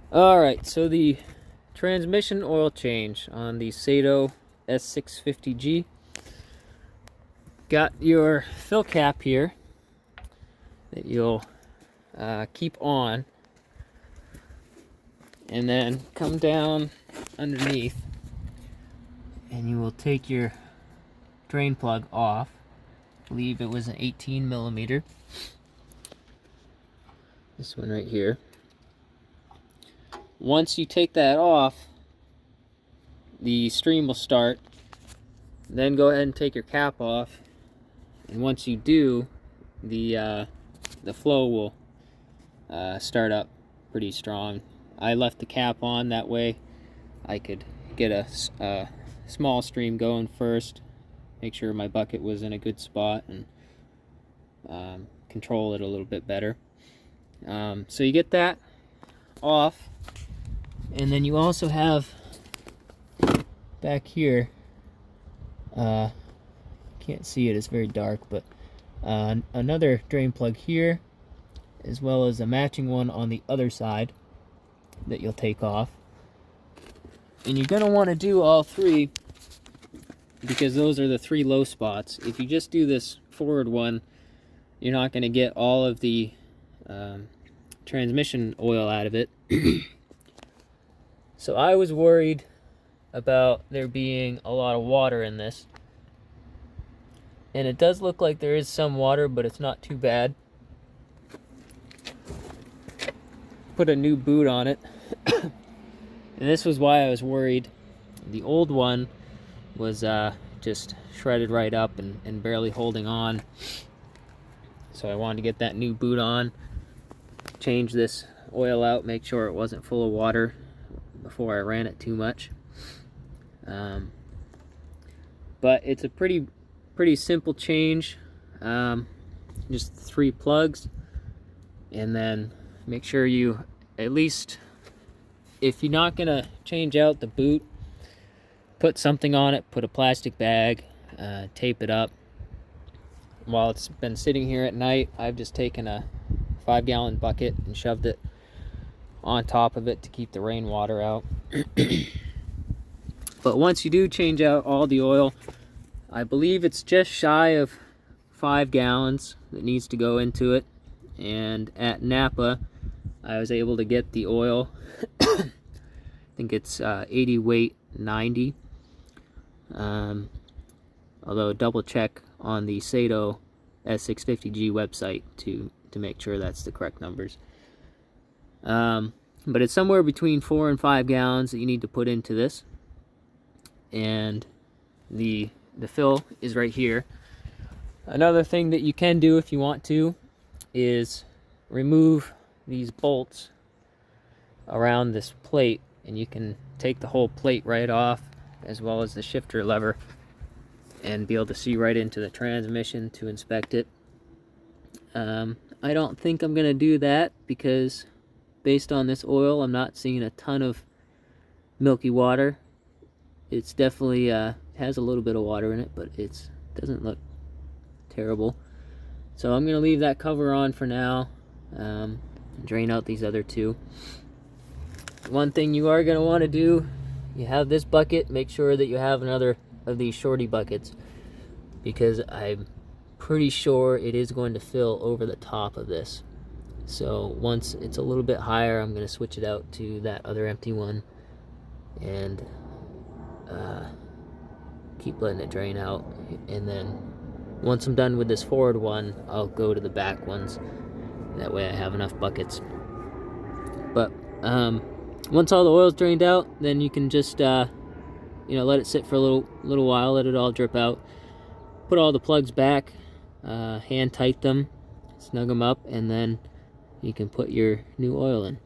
Alright, so the transmission oil change on the Satoh S650G. Got your fill cap here that you'll keep on, and then come down underneath and you will take your drain plug off. I believe it was an 18 millimeter. This one right here. Once you take that off, the stream will start. Then go ahead and take your cap off, and once you do, the flow will start up pretty strong. I left the cap on, that way I could get a small stream going first, make sure my bucket was in a good spot, and control it a little bit better. So you get that off, and then you also have back here, can't see it, it's very dark, but another drain plug here, as well as a matching one on the other side that you'll take off. And you're going to want to do all three, because those are the three low spots. If you just do this forward one, you're not going to get all of the transmission oil out of it. So I was worried about there being a lot of water in this, and it does look like there is some water, but it's not too bad. Put a new boot on it. And this was why I was worried. The old one was just shredded right up and barely holding on, so I wanted to get that new boot on, change this oil out, make sure it wasn't full of water before I ran it too much. But it's a pretty simple change. Just 3 plugs, and then make sure you, at least if you're not gonna change out the boot, put something on it, put a plastic bag, tape it up. While it's been sitting here at night, I've just taken a 5-gallon bucket and shoved it on top of it to keep the rainwater out. But once you do change out all the oil, I believe it's just shy of 5 gallons that needs to go into it. And at Napa, I was able to get the oil, I think it's 80 weight 90. Although double check on the Satoh S650G website to make sure that's the correct numbers. But it's somewhere between 4 and 5 gallons that you need to put into this. And the fill is right here. Another thing that you can do if you want to is remove these bolts around this plate, and you can take the whole plate right off, as well as the shifter lever, and be able to see right into the transmission to inspect it. I don't think I'm gonna do that, because based on this oil, I'm not seeing a ton of milky water. It's definitely has a little bit of water in it, but it doesn't look terrible. So I'm gonna leave that cover on for now, and drain out these other 2. One thing you are gonna want to do, you have this bucket, make sure that you have another of these shorty buckets, because I'm pretty sure it is going to fill over the top of this. So once it's a little bit higher, I'm going to switch it out to that other empty one, and keep letting it drain out. And then once I'm done with this forward one, I'll go to the back ones. That way I have enough buckets. But once all the oil's drained out, then you can just let it sit for a little while, let it all drip out. Put all the plugs back, hand tight them, snug them up, and then you can put your new oil in.